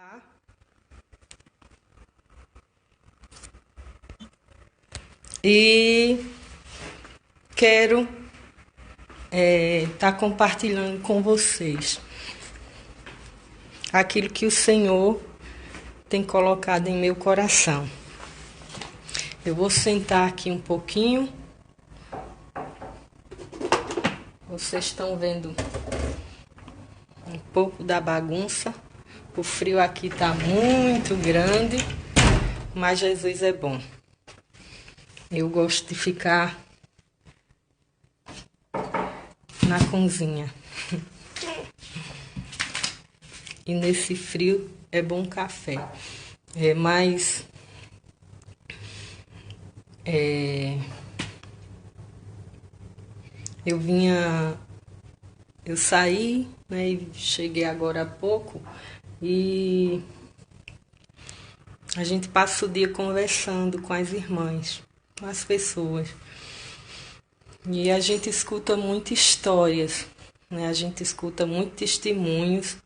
Olá, e quero estar compartilhando com vocês aquilo que o Senhor tem colocado em meu coração. Eu vou sentar aqui um pouquinho. Vocês estão vendo um pouco da bagunça. O frio aqui está muito grande, mas Jesus é bom. Eu gosto de ficar na cozinha. E nesse frio é bom café. Eu saí, né, e cheguei agora há pouco e a gente passa o dia conversando com as irmãs, com as pessoas. E a gente escuta muitas histórias, né? A gente escuta muitos testemunhos.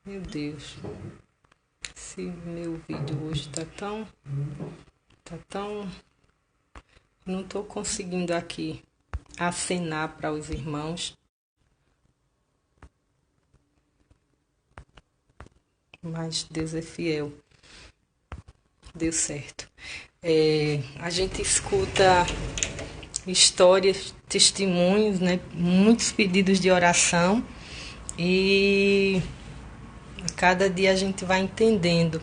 Meu Deus, esse meu vídeo hoje tá tão... Não estou conseguindo aqui acenar para os irmãos. Mas Deus é fiel. Deu certo. A gente escuta histórias, testemunhos, né? Muitos pedidos de oração. E cada dia a gente vai entendendo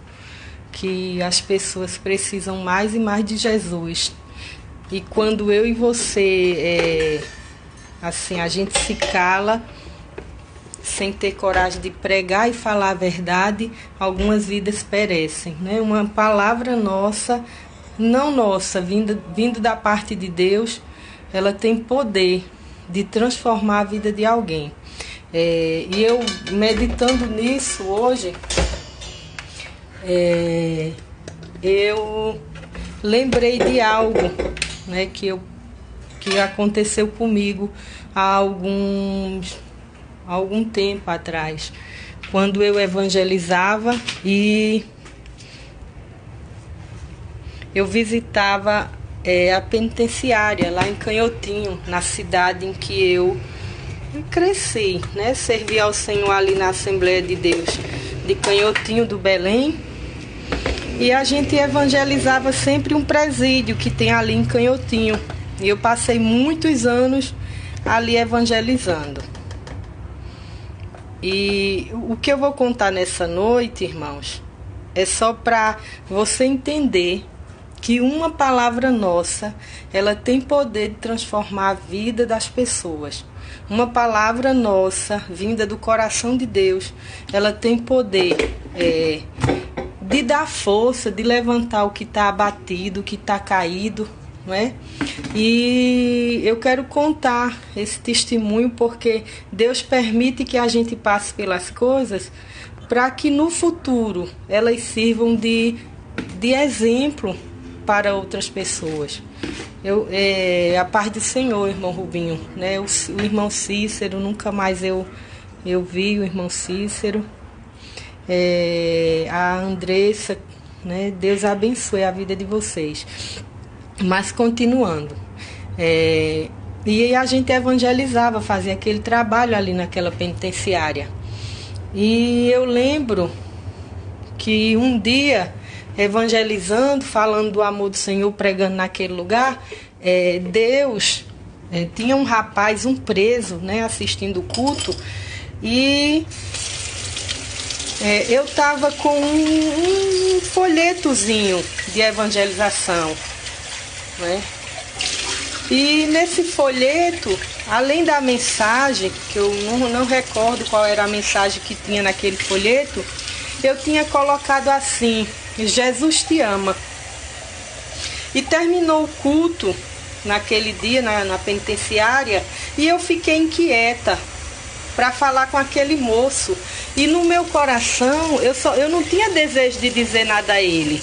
que as pessoas precisam mais e mais de Jesus. E quando eu e você, a gente se cala, sem ter coragem de pregar e falar a verdade, algumas vidas perecem, né? Uma palavra nossa, não nossa, vindo da parte de Deus, ela tem poder de transformar a vida de alguém. E eu, meditando nisso hoje, eu lembrei de algo, né, que aconteceu comigo há algum tempo atrás, quando eu evangelizava e eu visitava a penitenciária lá em Canhotinho, na cidade em que eu cresci, né? Servi ao Senhor ali na Assembleia de Deus de Canhotinho do Belém. E a gente evangelizava sempre um presídio que tem ali em Canhotinho. E eu passei muitos anos ali evangelizando. E o que eu vou contar nessa noite, irmãos, é só para você entender que uma palavra nossa, ela tem poder de transformar a vida das pessoas. Uma palavra nossa, vinda do coração de Deus, ela tem poder de dar força, de levantar o que está abatido, o que está caído, não é? E eu quero contar esse testemunho porque Deus permite que a gente passe pelas coisas para que no futuro elas sirvam de exemplo para outras pessoas. A paz do Senhor, irmão Rubinho, né? O irmão Cícero, nunca mais eu vi o irmão Cícero. A Andressa, né? Deus abençoe a vida de vocês. Mas continuando, e a gente evangelizava, fazia aquele trabalho ali naquela penitenciária. E eu lembro que um dia, evangelizando, falando do amor do Senhor, pregando naquele lugar, Deus tinha um rapaz, um preso, né, assistindo o culto, e eu estava com um folhetozinho de evangelização, né? E nesse folheto, além da mensagem, que eu não recordo qual era a mensagem que tinha naquele folheto, eu tinha colocado assim: Jesus te ama. E terminou o culto naquele dia na penitenciária e eu fiquei inquieta para falar com aquele moço. E no meu coração eu não tinha desejo de dizer nada a ele.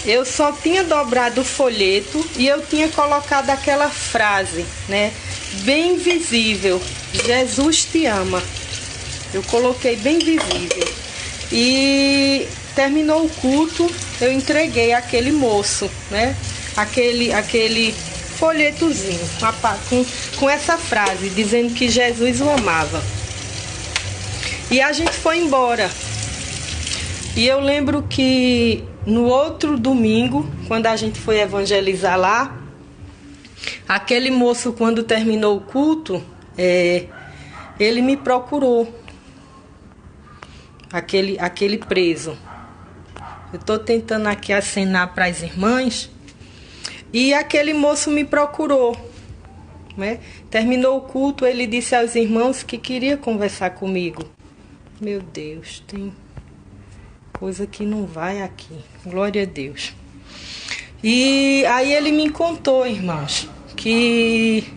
eu só tinha dobrado o folheto e eu tinha colocado aquela frase, né? Bem visível, Jesus te ama. Eu coloquei bem visível. E terminou o culto, eu entreguei aquele moço, né? Aquele folhetozinho com essa frase, dizendo que Jesus o amava. E a gente foi embora. E eu lembro que no outro domingo, quando a gente foi evangelizar lá, aquele moço, quando terminou o culto, ele me procurou. Aquele preso. Eu estou tentando aqui acenar para as irmãs. E aquele moço me procurou, né? Terminou o culto, ele disse aos irmãos que queria conversar comigo. Meu Deus, tem coisa que não vai aqui. Glória a Deus. E aí ele me contou, irmãos, que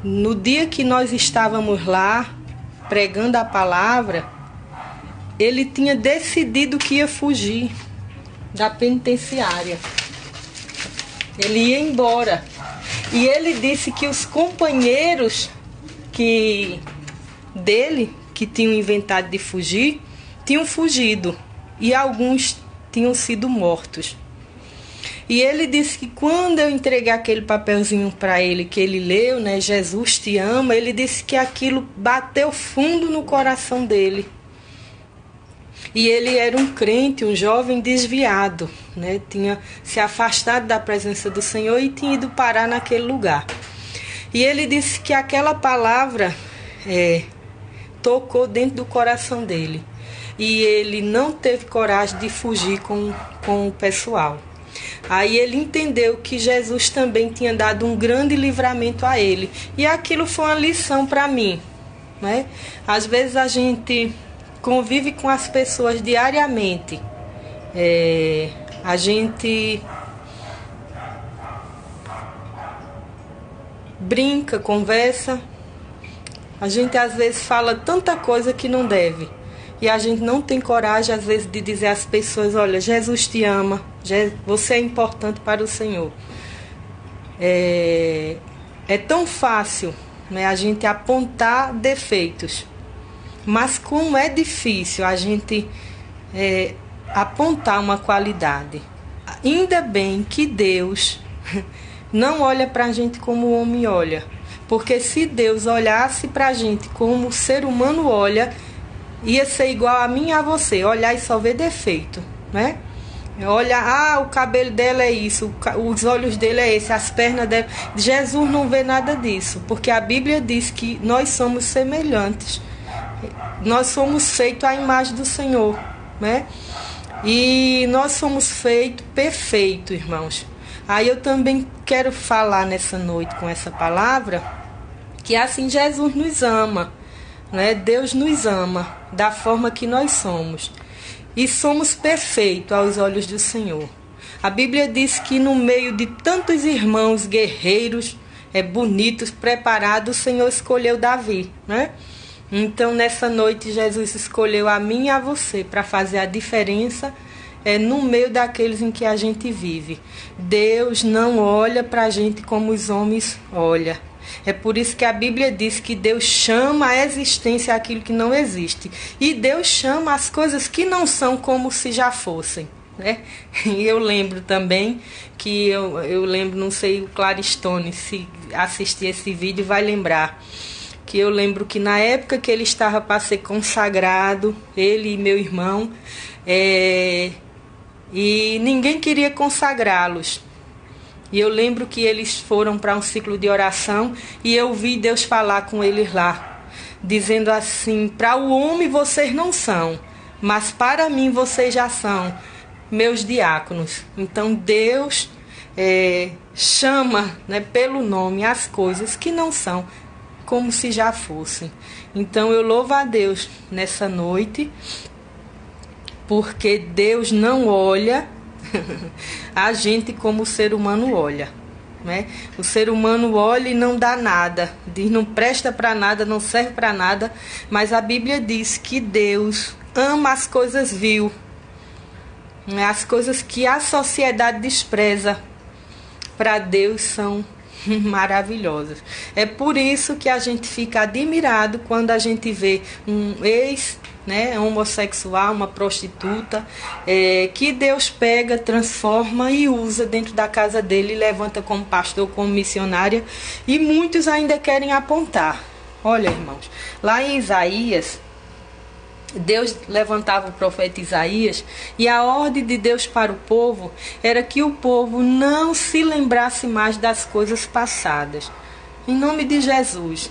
no dia que nós estávamos lá pregando a palavra, ele tinha decidido que ia fugir da penitenciária. Ele ia embora. E ele disse que os companheiros dele, que tinham inventado de fugir, tinham fugido. E alguns tinham sido mortos. E ele disse que quando eu entreguei aquele papelzinho para ele, que ele leu, né, Jesus te ama, ele disse que aquilo bateu fundo no coração dele. E ele era um crente, um jovem desviado, né? Tinha se afastado da presença do Senhor e tinha ido parar naquele lugar. E ele disse que aquela palavra tocou dentro do coração dele. E ele não teve coragem de fugir com o pessoal. Aí ele entendeu que Jesus também tinha dado um grande livramento a ele. E aquilo foi uma lição para mim, né? Às vezes a gente convive com as pessoas diariamente. A gente brinca, conversa. A gente às vezes fala tanta coisa que não deve. E a gente não tem coragem às vezes de dizer às pessoas, olha, Jesus te ama, você é importante para o Senhor. É tão fácil, né, a gente apontar defeitos. Mas como é difícil a gente apontar uma qualidade. Ainda bem que Deus não olha para a gente como o homem olha. Porque se Deus olhasse para a gente como o ser humano olha, ia ser igual a mim e a você. Olhar e só ver defeito, né? Olha, o cabelo dela é isso, os olhos dele é esse, as pernas dela. Jesus não vê nada disso. Porque a Bíblia diz que nós somos semelhantes. Nós somos feitos à imagem do Senhor, né? E nós somos feitos perfeitos, irmãos. Aí eu também quero falar nessa noite com essa palavra que assim Jesus nos ama, né? Deus nos ama da forma que nós somos. E somos perfeitos aos olhos do Senhor. A Bíblia diz que no meio de tantos irmãos guerreiros, bonitos, preparados, o Senhor escolheu Davi, né? Então, nessa noite, Jesus escolheu a mim e a você para fazer a diferença no meio daqueles em que a gente vive. Deus não olha para a gente como os homens olham. É por isso que a Bíblia diz que Deus chama a existência aquilo que não existe. E Deus chama as coisas que não são como se já fossem, né? E eu lembro também que eu lembro, não sei, o Claristone, se assistir esse vídeo vai lembrar. Que eu lembro que na época que ele estava para ser consagrado, ele e meu irmão, e ninguém queria consagrá-los. E eu lembro que eles foram para um ciclo de oração e eu vi Deus falar com eles lá, dizendo assim, para o homem vocês não são, mas para mim vocês já são meus diáconos. Então Deus chama, né, pelo nome as coisas que não são como se já fossem. Então eu louvo a Deus nessa noite, porque Deus não olha a gente como o ser humano olha, né? O ser humano olha e não dá nada, diz não presta para nada, não serve para nada, mas a Bíblia diz que Deus ama as coisas vil, né? As coisas que a sociedade despreza, para Deus são maravilhosas. É por isso que a gente fica admirado quando a gente vê um ex, né, homossexual, uma prostituta, que Deus pega, transforma e usa dentro da casa dele, levanta como pastor, como missionária, e muitos ainda querem apontar. Olha, irmãos, lá em Isaías, Deus levantava o profeta Isaías, e a ordem de Deus para o povo era que o povo não se lembrasse mais das coisas passadas. Em nome de Jesus,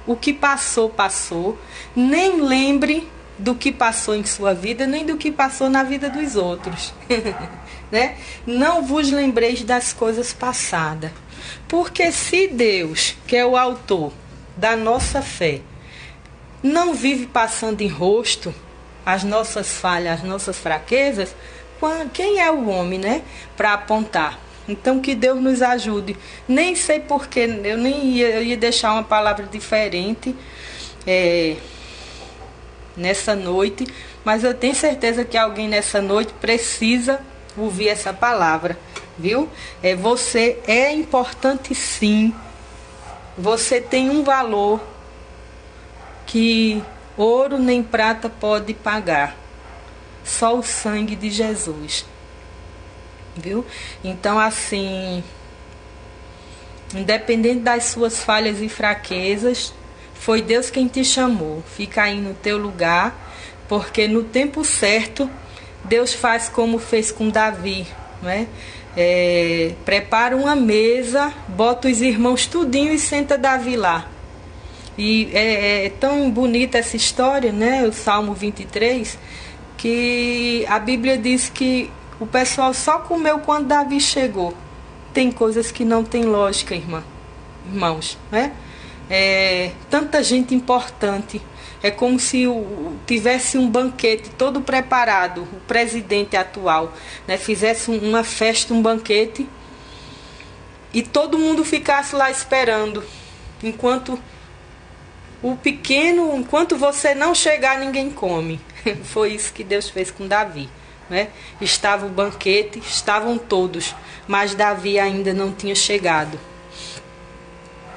o que passou, passou. Nem lembre do que passou em sua vida, nem do que passou na vida dos outros. Né? Não vos lembreis das coisas passadas. Porque se Deus, que é o autor da nossa fé, não vive passando em rosto as nossas falhas, as nossas fraquezas, quem é o homem, né, para apontar? Então que Deus nos ajude. Nem sei porquê, eu ia deixar uma palavra diferente nessa noite, mas eu tenho certeza que alguém nessa noite precisa ouvir essa palavra, viu? Você é importante, sim. Você tem um valor que ouro nem prata pode pagar, só o sangue de Jesus, viu? Então, assim, independente das suas falhas e fraquezas, foi Deus quem te chamou. Fica aí no teu lugar, porque no tempo certo Deus faz como fez com Davi, né? Prepara uma mesa, bota os irmãos tudinho e senta Davi lá. E é tão bonita essa história, né? O Salmo 23, que a Bíblia diz que o pessoal só comeu quando Davi chegou. Tem coisas que não tem lógica, irmãos, né? Tanta gente importante. É como se tivesse um banquete todo preparado, o presidente atual, né? Fizesse uma festa, um banquete, e todo mundo ficasse lá esperando, enquanto você não chegar, ninguém come. Foi isso que Deus fez com Davi, né? Estava o banquete, estavam todos, mas Davi ainda não tinha chegado.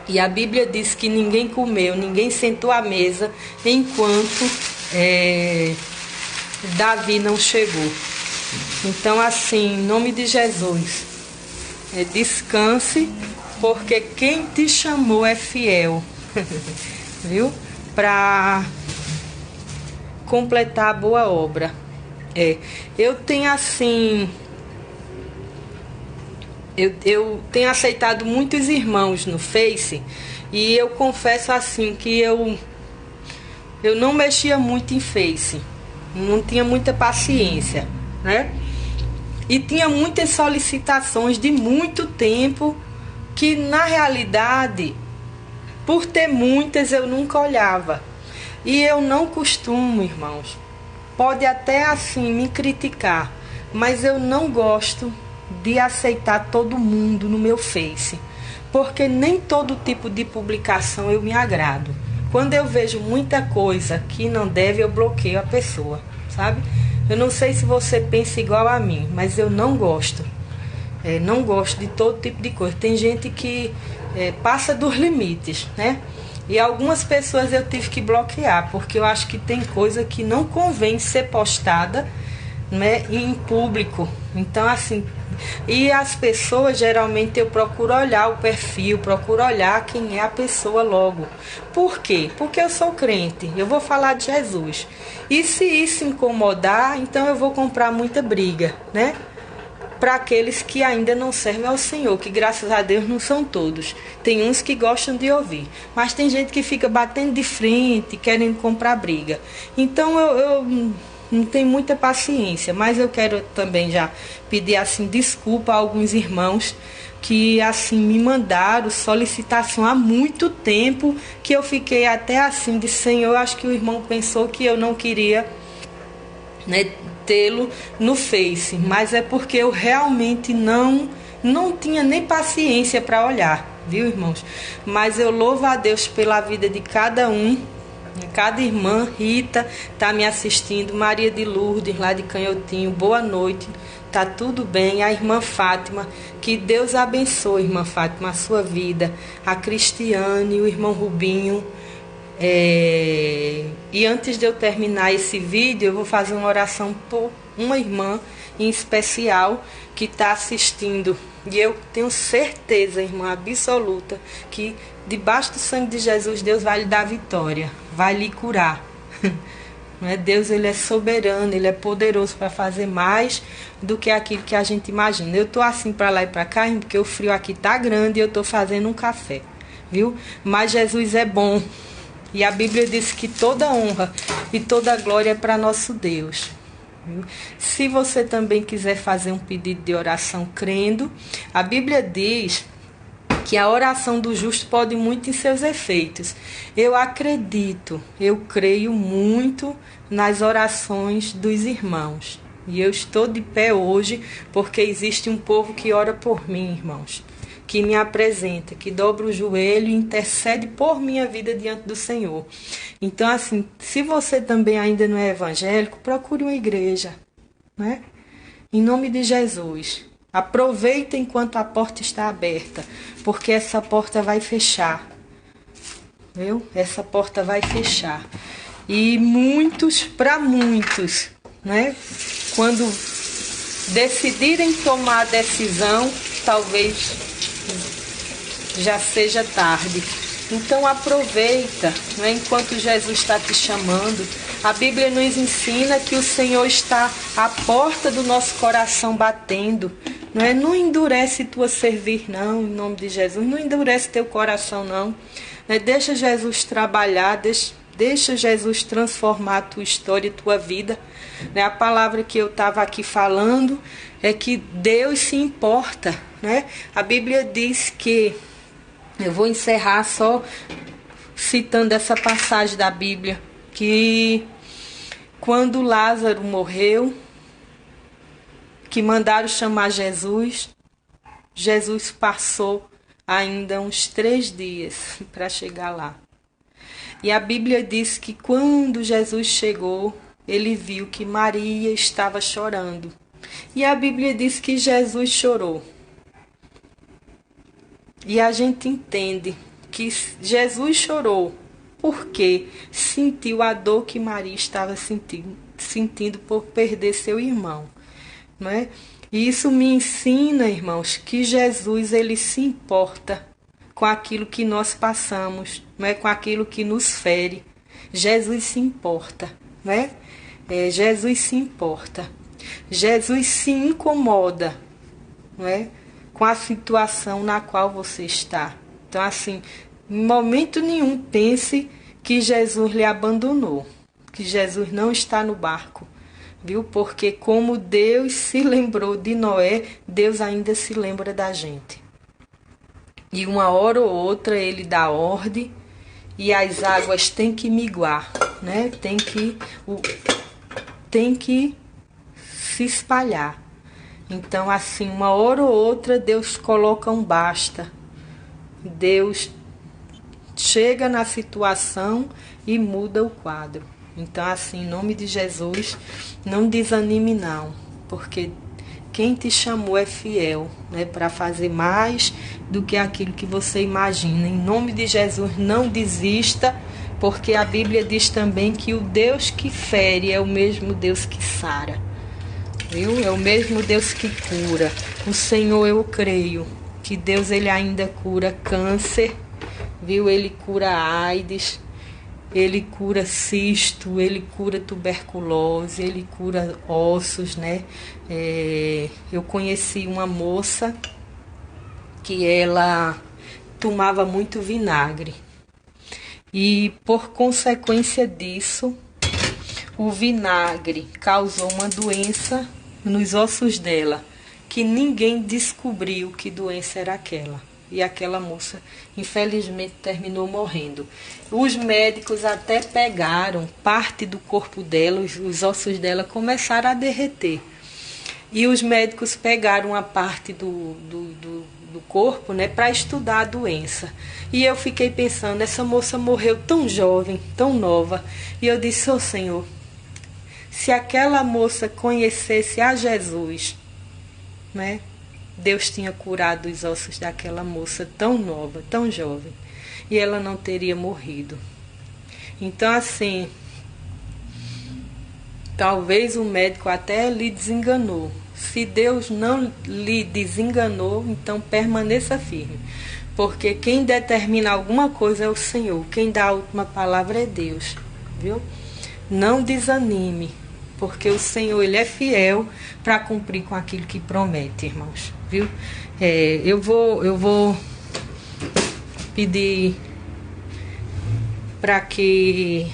E a Bíblia diz que ninguém comeu, ninguém sentou à mesa enquanto Davi não chegou. Então, assim, em nome de Jesus, descanse, porque quem te chamou é fiel. Viu? Para completar a boa obra. Eu tenho assim, eu tenho aceitado muitos irmãos no Face, e eu confesso assim que eu não mexia muito em Face, não tinha muita paciência, né? E tinha muitas solicitações de muito tempo que na realidade, por ter muitas, eu nunca olhava. E eu não costumo, irmãos, pode até assim me criticar, mas eu não gosto de aceitar todo mundo no meu Face, porque nem todo tipo de publicação eu me agrado. Quando eu vejo muita coisa que não deve, eu bloqueio a pessoa, sabe? Eu não sei se você pensa igual a mim, mas eu não gosto. Não gosto de todo tipo de coisa. Tem gente que passa dos limites, né? E algumas pessoas eu tive que bloquear, porque eu acho que tem coisa que não convém ser postada, né, em público. Então, assim, e as pessoas, geralmente eu procuro olhar o perfil, procuro olhar quem é a pessoa logo. Por quê? Porque eu sou crente, eu vou falar de Jesus. E se isso incomodar, então eu vou comprar muita briga, né? Para aqueles que ainda não servem ao Senhor, que graças a Deus não são todos. Tem uns que gostam de ouvir, mas tem gente que fica batendo de frente, querendo comprar briga. Então eu não tenho muita paciência, mas eu quero também já pedir assim desculpa a alguns irmãos que assim me mandaram solicitação há muito tempo, que eu fiquei até assim de Senhor, acho que o irmão pensou que eu não queria, né, tê-lo no Face, mas é porque eu realmente não tinha nem paciência para olhar, viu, irmãos? Mas eu louvo a Deus pela vida de cada um Cada irmã, Rita está me assistindo, Maria de Lourdes, lá de Canhotinho, boa noite, tá tudo bem. A irmã Fátima, que Deus abençoe, irmã Fátima, a sua vida. A Cristiane, o irmão Rubinho. E antes de eu terminar esse vídeo, eu vou fazer uma oração por uma irmã em especial que está assistindo. E eu tenho certeza, irmã absoluta, que debaixo do sangue de Jesus, Deus vai lhe dar vitória, vai lhe curar. Não é? Deus, ele é soberano, ele é poderoso para fazer mais do que aquilo que a gente imagina. Eu estou assim para lá e para cá, porque o frio aqui está grande e eu estou fazendo um café, viu? Mas Jesus é bom. E a Bíblia diz que toda honra e toda glória é para nosso Deus. Se você também quiser fazer um pedido de oração crendo, a Bíblia diz que a oração do justo pode muito em seus efeitos. Eu acredito, eu creio muito nas orações dos irmãos. E eu estou de pé hoje porque existe um povo que ora por mim, irmãos. Que me apresenta, que dobra o joelho e intercede por minha vida diante do Senhor. Então, assim, se você também ainda não é evangélico, procure uma igreja, né? Em nome de Jesus. Aproveita enquanto a porta está aberta, porque essa porta vai fechar. Viu? Essa porta vai fechar. E para muitos, né? Quando decidirem tomar a decisão, talvez já seja tarde. Então aproveita, né, enquanto Jesus está te chamando. A Bíblia nos ensina que o Senhor está à porta do nosso coração batendo. Não endurece tua servir, não, em nome de Jesus. Não endurece teu coração, não. Deixa Jesus trabalhar, deixa Jesus transformar a tua história e tua vida. A palavra que eu estava aqui falando é que Deus se importa. A Bíblia diz que, eu vou encerrar só citando essa passagem da Bíblia, que quando Lázaro morreu, que mandaram chamar Jesus, Jesus passou ainda uns 3 dias para chegar lá. E a Bíblia diz que quando Jesus chegou, ele viu que Maria estava chorando. E a Bíblia diz que Jesus chorou. E a gente entende que Jesus chorou porque sentiu a dor que Maria estava sentindo por perder seu irmão. Não é? E isso me ensina, irmãos, que Jesus ele se importa com aquilo que nós passamos, não é? Com aquilo que nos fere. Jesus se importa, não é? Jesus se importa. Jesus se incomoda, não é? Com a situação na qual você está. Então, assim, em momento nenhum pense que Jesus lhe abandonou, que Jesus não está no barco, viu? Porque como Deus se lembrou de Noé, Deus ainda se lembra da gente. E uma hora ou outra ele dá ordem e as águas têm que miguar, né? Tem que se espalhar. Então, assim, uma hora ou outra, Deus coloca um basta. Deus chega na situação e muda o quadro. Então, assim, em nome de Jesus, não desanime não, porque quem te chamou é fiel, né, para fazer mais do que aquilo que você imagina. Em nome de Jesus, não desista, porque a Bíblia diz também que o Deus que fere é o mesmo Deus que sara. Viu? É o mesmo Deus que cura. O Senhor, eu creio que Deus ele ainda cura câncer, viu? Ele cura AIDS, ele cura cisto, ele cura tuberculose, ele cura ossos, né? Eu conheci uma moça que ela tomava muito vinagre e por consequência disso o vinagre causou uma doença nos ossos dela, que ninguém descobriu que doença era aquela. E aquela moça, infelizmente, terminou morrendo. Os médicos até pegaram parte do corpo dela, os ossos dela começaram a derreter. E os médicos pegaram a parte do do corpo, né, para estudar a doença. E eu fiquei pensando, essa moça morreu tão jovem, tão nova. E eu disse, ô Senhor, se aquela moça conhecesse a Jesus, né, Deus tinha curado os ossos daquela moça tão nova, tão jovem, e ela não teria morrido. Então, assim, talvez o médico até lhe desenganou. Se Deus não lhe desenganou, então permaneça firme. Porque quem determina alguma coisa é o Senhor. Quem dá a última palavra é Deus. Viu? Não desanime. Porque o Senhor, Ele é fiel para cumprir com aquilo que promete, irmãos. Viu? Eu vou pedir para que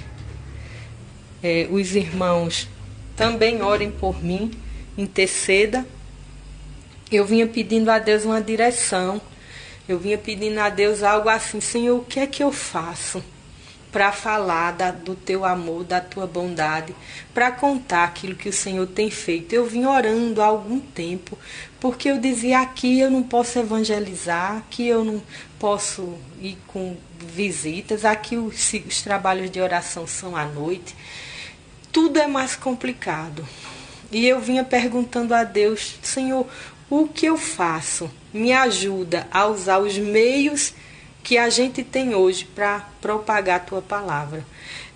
os irmãos também orem por mim, interceda. Eu vinha pedindo a Deus uma direção. Eu vinha pedindo a Deus algo assim, Senhor, o que é que eu faço para falar do teu amor, da tua bondade, para contar aquilo que o Senhor tem feito. Eu vim orando há algum tempo, porque eu dizia, aqui eu não posso evangelizar, aqui eu não posso ir com visitas, aqui os trabalhos de oração são à noite. Tudo é mais complicado. E eu vinha perguntando a Deus, Senhor, o que eu faço? Me ajuda a usar os meios que a gente tem hoje para propagar a tua palavra.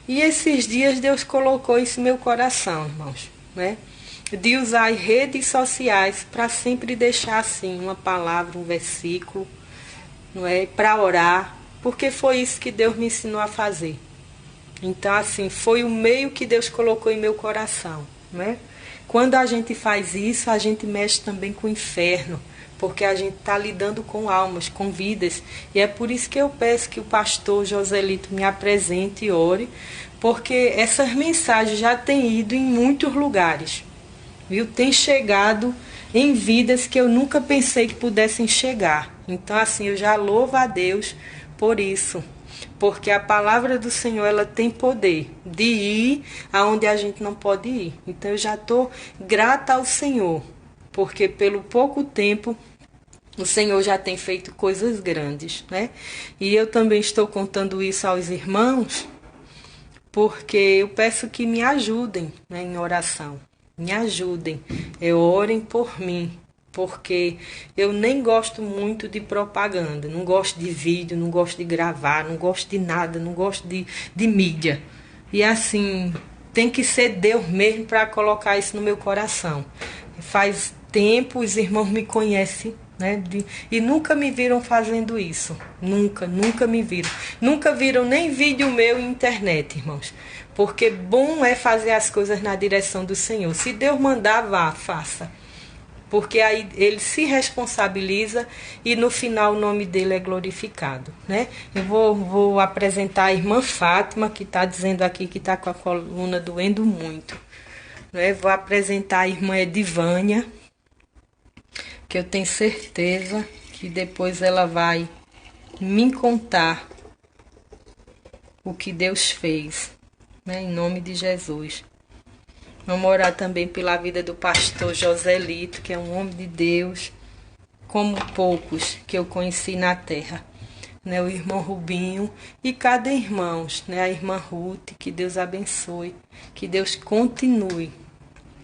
E esses dias Deus colocou isso no meu coração, irmãos, né? De usar as redes sociais para sempre deixar assim uma palavra, um versículo, não é? Para orar, porque foi isso que Deus me ensinou a fazer. Então, assim, foi o meio que Deus colocou em meu coração, né? Quando a gente faz isso, a gente mexe também com o inferno, porque a gente está lidando com almas, com vidas. E é por isso que eu peço que o pastor Joselito me apresente e ore, porque essas mensagens já têm ido em muitos lugares, viu? Tem chegado em vidas que eu nunca pensei que pudessem chegar. Então, assim, eu já louvo a Deus por isso, porque a palavra do Senhor, ela tem poder de ir aonde a gente não pode ir. Então eu já estou grata ao Senhor, porque pelo pouco tempo o Senhor já tem feito coisas grandes, né? E eu também estou contando isso aos irmãos, porque eu peço que me ajudem, né, em oração. Me ajudem, orem por mim, porque eu nem gosto muito de propaganda, não gosto de vídeo, não gosto de gravar, não gosto de nada, não gosto de mídia. E assim, tem que ser Deus mesmo para colocar isso no meu coração. Faz tempo, os irmãos me conhecem, né? E nunca me viram fazendo isso. Nunca me viram. Nunca viram nem vídeo meu em internet, irmãos. Porque bom é fazer as coisas na direção do Senhor. Se Deus mandar, vá, faça. Porque aí ele se responsabiliza e no final o nome dele é glorificado, né? Eu vou apresentar a irmã Fátima, que está dizendo aqui que está com a coluna doendo muito, né? Vou apresentar a irmã Edivânia, que eu tenho certeza que depois ela vai me contar o que Deus fez, né? Em nome de Jesus. Vamos orar também pela vida do pastor Joselito, que é um homem de Deus, como poucos que eu conheci na terra. Né, o irmão Rubinho e cada irmão, né, a irmã Ruth, que Deus abençoe, que Deus continue.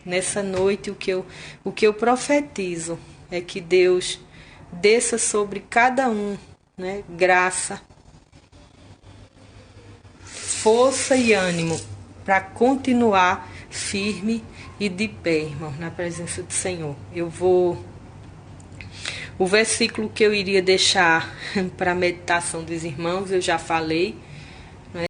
Nessa noite, o que eu profetizo é que Deus desça sobre cada um, né, graça, força e ânimo para continuar firme e de pé, irmão, na presença do Senhor. O versículo que eu iria deixar para a meditação dos irmãos, eu já falei,